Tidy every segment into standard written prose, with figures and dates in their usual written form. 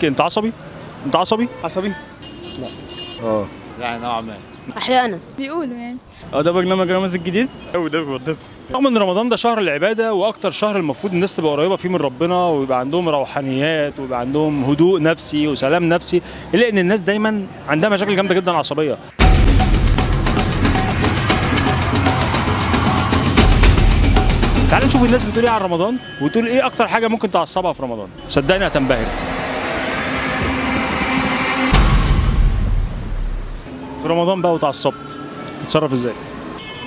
فيك انت عصبي؟ انت عصبي؟ عصبي؟ لا. يعني نوعا ما. احيانا بيقولوا يعني. ده برنامج رامز الجديد. رغم ان رمضان ده شهر العباده واكتر شهر المفروض الناس تبقى قريبه فيه من ربنا ويبقى عندهم روحانيات ويبقى عندهم هدوء نفسي وسلام نفسي، الا ان الناس دايما عندها مشاكل جامده جدا عصبيه. تعال نشوف الناس بتقول ايه عن رمضان وتقول ايه اكتر حاجه ممكن تعصبها في رمضان. صدقني هتنبهر. في رمضان بقى وتعصبت تتصرف ازاي؟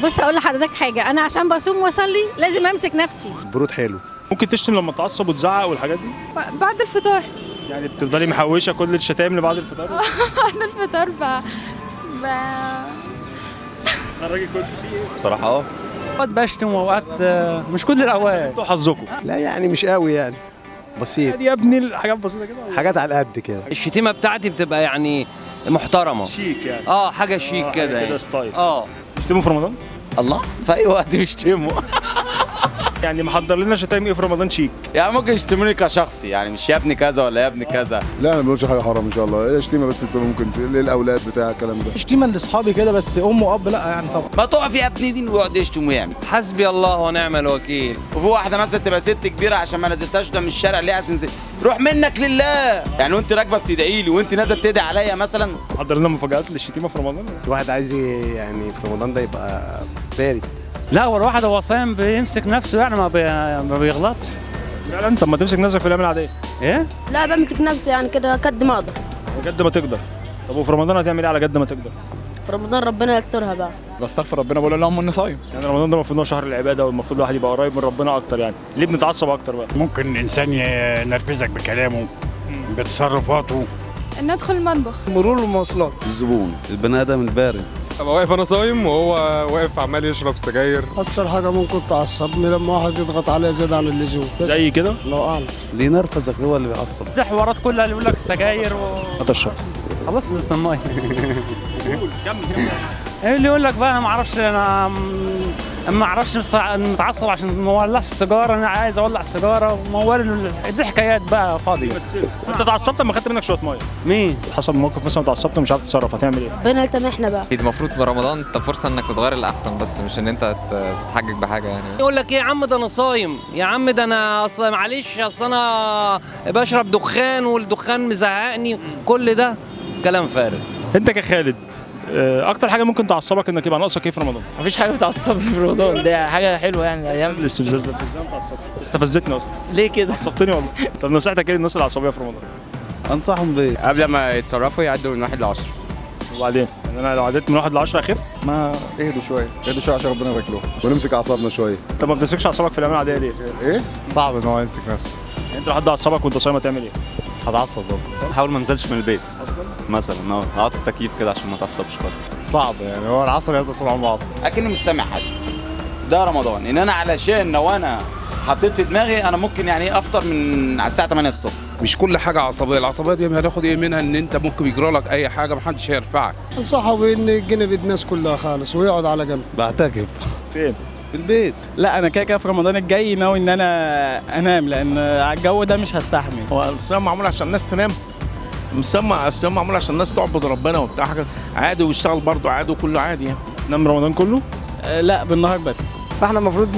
بص اقول لحضرتك حاجه، انا عشان بصوم واصلي لازم امسك نفسي. برود حلو. ممكن تشتم لما تعصب وتزعق والحاجات دي؟ بعد الفطار. يعني بتفضلي محوشه كل الشتايم لبعد الفطار؟ بعد الفطار خرجي كل بصراحه اوقات بشتم واوقات مش كل الاوقات. انتوا حظكم. لا يعني مش قوي يعني، بسيط، يعني يا ابني الحاجات بسيطه كده. حاجات على قد كده. الشتيمه بتاعتي بتبقى يعني محترمه، شيك يعني. حاجه شيك كده كده يعني. ستايل. بتشتموا في رمضان؟ الله في اي وقت بيشتموا. يعني محضر لنا شتايم ايه في رمضان شيك؟ يعني ممكن يشتموني كشخصي، يعني مش يا ابني كذا ولا يا ابني كذا. لا انا ما بقولش حاجه حرام ان شاء الله، هي شتيمه بس ممكن للاولاد بتاع الكلام ده. شتيمه لاصحابي كده بس ام واب لا يعني طبعا. ما تقف يا ابني دي ويقعد يشتم ويعمل. حسبي الله ونعم الوكيل. وفي واحده مثلا تبقى ست كبيره عشان ما نزلتهاش ده من الشارع ليه عشان روح منك لله. يعني وانت راكبه بتدعي لي وانت نازله بتدعي عليا مثلا. محضر لنا مفاجآت للشتيمه في رمضان؟ الواحد عايز يعني في رمضان ده يبقى بارد. لا هو الواحد هو صايم بيمسك نفسه يعني ما بيغلطش. فعلا انت ما تمسك نفسك في الايام العاديه؟ ايه؟ لا بمسك نفسي يعني كده قد ما اقدر. قد ما تقدر. طب وفي رمضان هتعمل ايه على قد ما تقدر؟ في رمضان ربنا يسترها بقى. بستغفر ربنا بقول لهم اني صايم. يعني رمضان ده المفروض هو شهر العباده والمفروض الواحد يبقى قريب من ربنا اكتر، يعني ليه بنتعصب اكتر بقى؟ ممكن انسان ينرفزك بكلامه بتصرفاته. ندخل المطبخ. مرور المواصلات. الزبون، البني ادم البارد. ابقى واقف انا صايم وهو واقف عمال يشرب سجاير. اكتر حاجه ممكن تعصبني لما واحد يضغط عليا زياده عن اللزوم. زي كده؟ الله اعلم. اللي ينرفزك هو اللي بيعصب. ده حوارات كلها اللي يقول لك السجاير هتشرب. خلاص ازازه الميه. ايه اللي يقول لك بقى انا ما اعرفش، انا ما اعرفش متعصب عشان ما ولعش السيجاره، انا عايز اولع السيجاره وموال دي حكايات بقى فاضيه. انت اتعصبت لما خدت منك شويه ميه؟ مين؟ حصل موقف مثلا اتعصبت ومش عارف تتصرف، هتعمل ايه؟ ربنا يسامحنا بقى. المفروض في رمضان انت فرصه انك تتغير الاحسن، بس مش ان انت تتحجج بحاجه يعني. يقول لك ايه يا عم ده انا صايم، يا عم ده انا اصلا معلش اصل انا بشرب دخان والدخان مزهقني، كل ده كلام فارغ. انت كخالد اكتر حاجه ممكن تعصبك انك يبقى ناقصك ايه في رمضان؟ مفيش حاجه بتعصبني في رمضان، ده حاجه حلوه يعني ايام الاستفزاز ده ازاي ما تعصبش؟ استفزتني اصلا. ليه كده؟ عصبتني والله. طب نصيحتك ايه للناس العصبيه في رمضان؟ انصحهم بيه قبل ما يتصرفوا يعدوا من 1 ل 10. وبعدين يعني انا لو عديت من 1 ل 10 اخف؟ ما اهدوا شويه عشان ربنا يبارك لهم ونمسك اعصابنا شويه. طب ما بتمسكش اعصابك في الايام العاديه ليه؟ ايه؟ صعب ان هو يمسك نفسه. يعني انت لو حد عصبك وانت صايم هتعمل ايه؟ هتعصب برضه. حاول ما انزلش من البيت اصلا؟ مثلا، اقعد في التكييف كده عشان ما اتعصبش خالص. صعب يعني، هو العصبي يفضل طول عمره عصبي. اكني مش سامع حاجه. ده رمضان ان انا علشان لو انا حطيت في دماغي انا ممكن يعني ايه افطر من على الساعه 8 الصبح. مش كل حاجه عصبيه، العصبيه دي هتاخد ايه منها؟ ان انت ممكن يجرى لك اي حاجه محدش هيرفعك. انصحه بان يتجنب الناس كلها خالص ويقعد على جنب. بعتكف فين؟ في البيت. لا انا كده في رمضان الجاي ناوي ان انا انام، لان على الجو ده مش هستحمل. هو الصيام معمول عشان الناس تنام؟ الصيام معمول عشان الناس تعبد ربنا وبتاع حاجه عادي، ويشتغل برضه عادي وكله عادي يعني. نام رمضان كله؟ لا بالنهار بس. فاحنا المفروض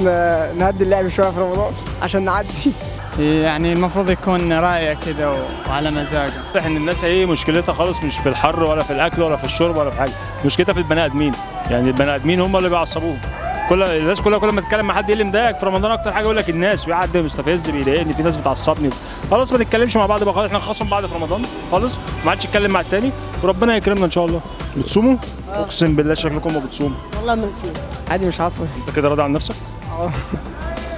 نهدي اللعب شويه في رمضان عشان نعدي. يعني المفروض يكون رايق كده وعلى مزاجه. واضح ان الناس ايه مشكلتها خالص مش في الحر ولا في الاكل ولا في الشرب ولا في حاجه، مشكلتها في البني ادمين. يعني البني ادمين هم اللي بيعصبوهم. الناس كلها كل ما تتكلم مع حد ايه اللي مضايقك في رمضان اكتر حاجه يقول لك الناس، في حد مستفز بيضايقني، في ناس بتعصبني. خلاص ما نتكلمش مع بعض بقى، خلاص احنا نخاصم بعض في رمضان خالص، ما حدش يتكلم مع التاني وربنا يكرمنا ان شاء الله. بتصوموا؟ اقسم بالله شكلكم ما بتصوموا. والله من كده. عادي مش عصبي. انت كده راضي عن نفسك؟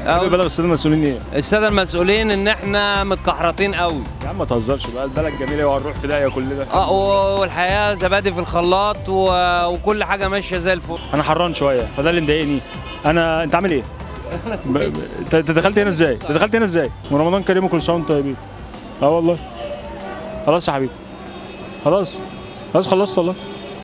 بلغ الساده المسؤولين ايه؟ الساده المسؤولين ان احنا متكحرطين قوي. يا عم ما تهزرش بقى، البلد جميله وهنروح في داهيه كلنا. والحياه زبادي في الخلاط وكل حاجه ماشيه زي الفل. انا حران شويه فده اللي مضايقني. انت عامل ايه؟ انت دخلت هنا ازاي؟ ورمضان كريم وكل سنه وانتم طيبين. والله. خلاص يا حبيبي. خلاص خلصت والله.